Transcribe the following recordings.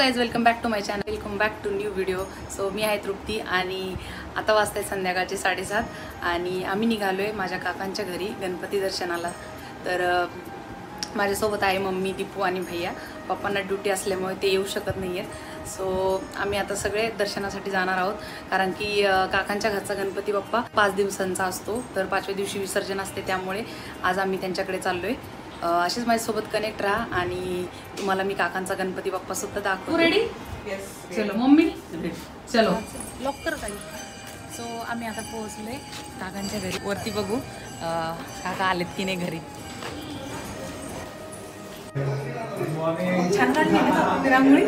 Guys, welcome back to my channel, welcome back to new video. So मी आहे तृप्ती आणि आता वाजताय संध्याकाळचे 7:30 आणि आम्ही निघालो आहे माझ्या काकांच्या घरी गणपती दर्शनाला. तर माझ्यासोबत आहे मम्मी, दीपू आणि भैया. पप्पांना ड्युटी असल्यामुळे ते येऊ शकत नाही आहेत. सो आम्ही आता सगळे दर्शनासाठी जाणार आहोत, कारण की काकांच्या घरचा गणपती बाप्पा 5 दिवसांचा असतो. तर 5व्या दिवशी विसर्जन असते, त्यामुळे आज आम्ही त्यांच्याकडे चाललो आहे. अशीच माझ्यासोबत कनेक्ट राहा आणि तुम्हाला मी काकांचा गणपती बाप्पा सुद्धा दाखवतो. रेडी? चलो मम्मी, चलो लॉक कर काही. सो आम्ही आता पोहोचलोय काकांच्या घरी. वरती बघू काका आलेत की नाही घरी. छान काढली ना रांगोळी.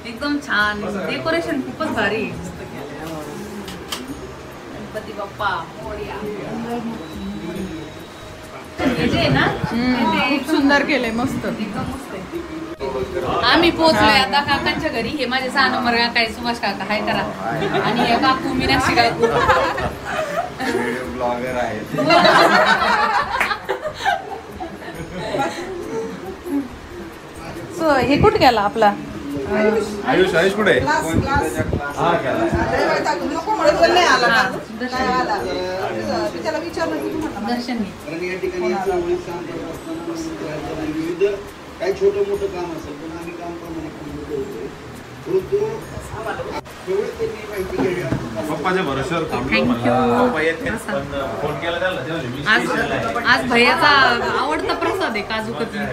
एकदम छान डेकोरेशन, खूपच भारी. गणपती बाप्पा मोरया. हे ना खूप सुंदर केलंय, मस्त एकदम मस्त आहे. आम्ही पोहोचलोय आता काकांच्या घरी. हे माझे 6 नंबर काका आहे, सुभाष काका. हाय करा. आणि हे काकू मीनाक्षी काकू ब्लॉगर आहेत. सो हे कुठे गेला आपला आयुष? आयुष कुठे? दर्शन काही छोटं मोठं काम असेल पण आम्ही काम पप्पाच्या भरोश्यावर आज भैयाचा आवडता प्रसाद आहे काजू कतली.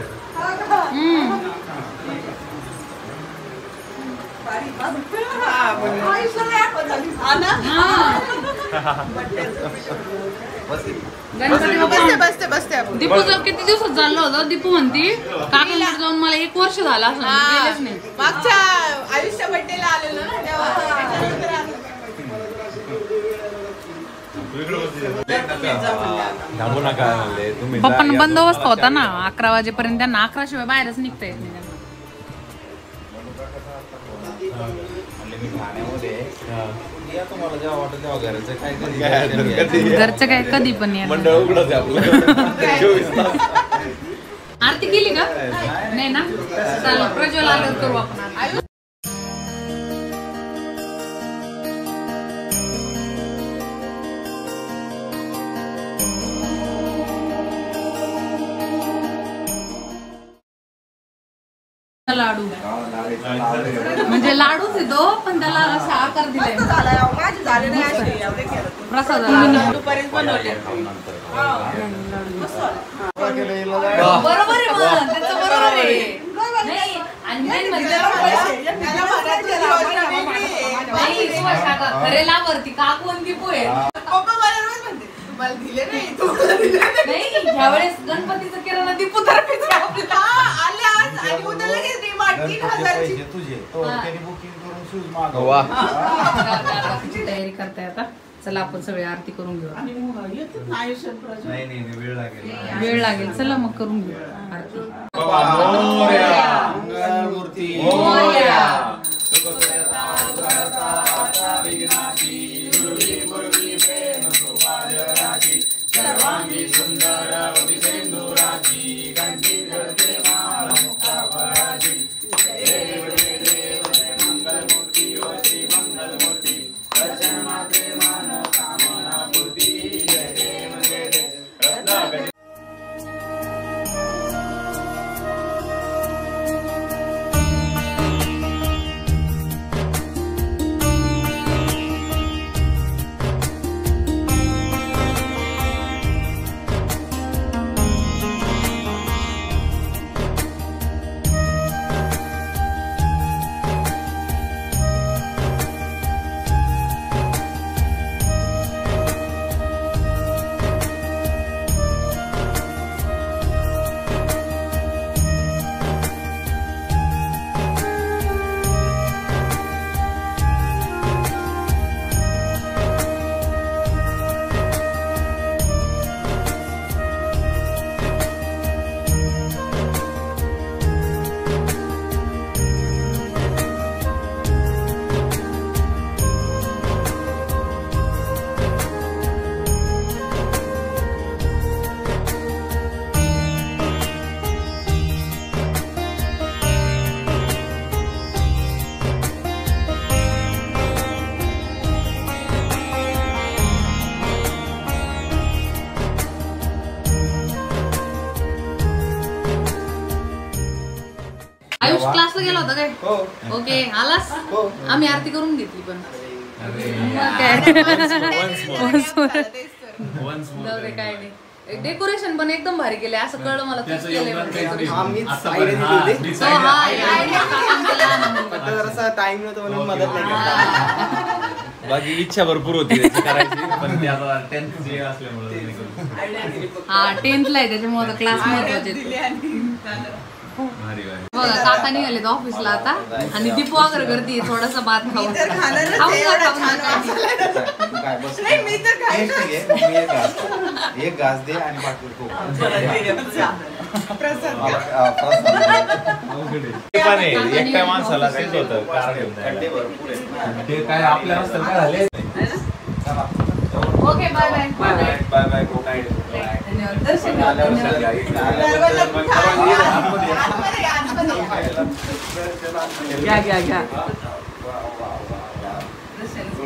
दीपू जर किती दिवसात झालं होतं. दीपू म्हणती काकांकडे जाऊन मला 1 वर्ष झाला असं गेलेच नाही. मागच्या आयुष्या बड्डेला आलेलो ना तेव्हा. पप्पांना बंदोबस्त होता ना 11 वाजेपर्यंत. त्यांना 11 शिवाय बाहेरच निघता येत नाही. घरचं काय कधी पण आरती केली का नाही ना? चालेल, प्रज्वल आल्यावर करू आपण. लाडू म्हणजे लाडूच येतो, पण त्याला असा आकार दिलाय. प्रसाद दुपारीच बनवले. बरोबर आहे, मग त्याचं बरोबर आहे. खरे लावरती काकू आणि दीपू आहे. ह्यावेळेस गणपतीचं किराणा दीपू तर्फे तयारी करताय आता. चला आपण सगळे आरती करून घेऊ. वेळ लागेल. चला मग करून घेऊ आरती. आयुष क्लासला गेला होता काय? हो ओके आलास? हो. आम्ही आरती करून घेतली पण जाऊ दे, काय नाही. डेकोरेशन पण एकदम भारी केले असं कळलं मला. तूच केलंय पण decoration. आम्हीच आयडिया दिली होती. हो, हा, idea काकांचं लहान आहे म्हणून. पण जरासा टाइम नव्हता म्हणून मदत नाही केली. बाकी इच्छा भरपूर होती त्याची करायची पण ते आता 10th जे असल्यामुळे नाही केलं. हा 10th ला आहे त्याच्यामुळे क्लास महत्वाचे. बघा काका निघाले ऑफिसला आता आणि दीपू वगैरे करते थोडासा भात खाऊन तर खाणारच खाऊन आहे, जा, एवढा खाऊन छान जा. तू काय बस नाही, मी तर काय एक घे, मी एक घास दे आणि बाकी खूप प्रसाद एकट्या माणसाला तेच होतं कार घेऊन खड्डे जायला. भरपूर आहेत ना. ते काय आपल्या रस्त्यात काय झाले okay bye bye bye bye bye good night धन्यवाद. दर्शन घ्या. आल्यावर धन्यवाद. दरवाजा कुठं आहे? आतमध्ये, आतमध्ये.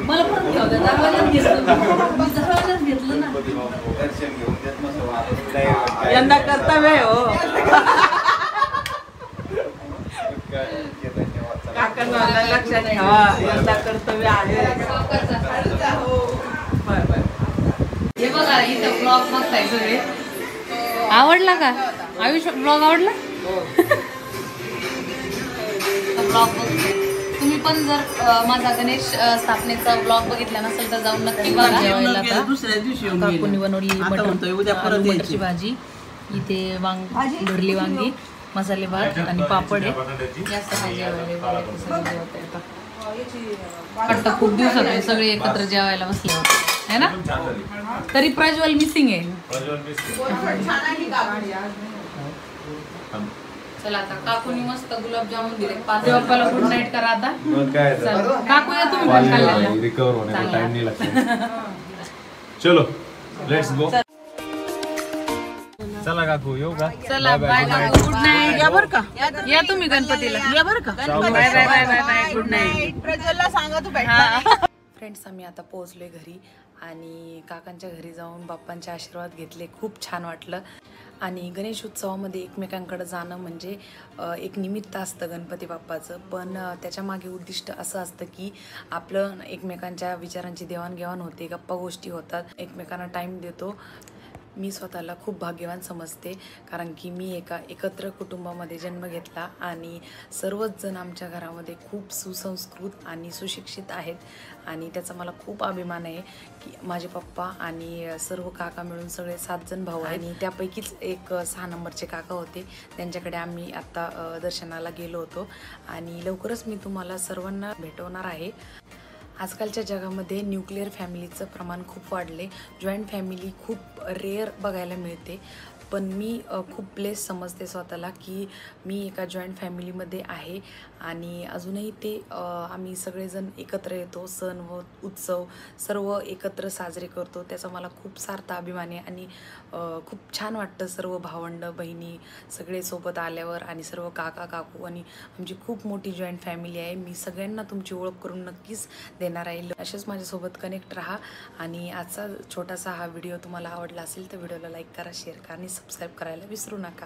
मला पण घेऊ द्या. दरवाजात घेतलं मी. दरवाजात घेतलं ना. दर्शन घेऊन देत नसतो. यंदा कर्तव्य आहे हो. काकांना लक्षात ठेवा, यंदा कर्तव्य आहे. हो. बरं, बरं. हे बघा इथं ब्लॉग बघताय सगळे. आवडला का आयुष्य ब्लॉग आवडला? ब्लॉग तुम्ही पण जर माझा गणेश स्थापनेचा ब्लॉग बघितला नसेल तर जाऊन नक्की बघा. जेवायला आता दुसऱ्या दिवशी येऊन काकूंनी गेले. बनवली आता मटण, म्हणतोय उद्या परत आलू यायची. मटरची भाजी, इथे भरली वांगी, मसाले भात आणि पापड आहे. जास्त काही जेवायला बघायचं सगळं जेवता येतं. वाटतं खूप दिवसात सगळे एकत्र जेवायला बसले होते है ना. तरी प्रज्वल मिसिंग आहे. छान आहे गाडी आज. चला आता काकूनी मस्त गुलाबजामुन दिले. पाच बाप्पाला गुड नाईट करा आता. काय चला. काकू या तुम्ही पण खाल्ल्याला. रिकवर होण्याचा टाइम नाही लागतो. चलो लेट्स गो. चला काकू येऊ का? चला बाय काकू गुड नाईट. या बरं का? या तुम्ही गणपतीला. या बरं का? Bye bye bye bye bye good night. प्रज्वलला सांगा तू भेटला. फ्रेंड्स आम्ही आता पोहोचलोय घरी आणि काकांच्या घरी जाऊन बाप्पांचे आशीर्वाद घेतले. खूप छान वाटलं. आणि गणेश उत्सवामध्ये एकमेकांकडे जाणं म्हणजे एक निमित्त असतं गणपती बाप्पाचं. पण त्याच्या मागे उद्दिष्ट असं असतं की आपलं एकमेकांच्या विचारांची देवाणघेवाण होते, गप्पा गोष्टी होतात, एकमेकांना टाईम देतो. मी स्वतःला खूप भाग्यवान समजते कारण की मी एका एकत्र कुटुंबामध्ये जन्म घेतला आणि सर्वच जण आमच्या घरामध्ये खूप सुसंस्कृत आणि सुशिक्षित आहेत आणि त्याचा मला खूप अभिमान आहे की माझे पप्पा आणि सर्व काका मिळून सगळे 7 जण भाऊ आहेत आणि त्यापैकीच एक 6 नंबरचे काका होते. त्यांच्याकडे आम्ही आत्ता दर्शनाला गेलो होतो आणि लवकरच मी तुम्हाला सर्वांना भेटवणार आहे. आजकालच्या जगामध्ये न्यूक्लिअर फॅमिलीचं प्रमाण खूप वाढले. जॉईंट फॅमिली खूप रेअर बघायला मिळते. पण मी खूप ब्लेस समजते स्वतःला की मी एका जॉईंट फॅमिलीमध्ये आहे आणि अजूनही ते आम्ही सगळेजण एकत्र येतो. सण व उत्सव सर्व एकत्र साजरे करतो. त्याचा मला खूप सार्थ अभिमान आहे आणि खूप छान वाटतं. सर्व भावंड बहिणी सगळे सोबत आल्यावर आणि सर्व काका काकू आणि आमची खूप मोठी जॉईंट फॅमिली आहे. मी सगळ्यांना तुमची ओळख करून नक्कीच देणार आहे. असेच माझ्यासोबत कनेक्ट राहा आणि आजचा छोटासा हा व्हिडिओ तुम्हाला आवडला असेल तर व्हिडिओला लाईक करा, शेअर करा आणि सबस्क्राईब करायला विसरू नका.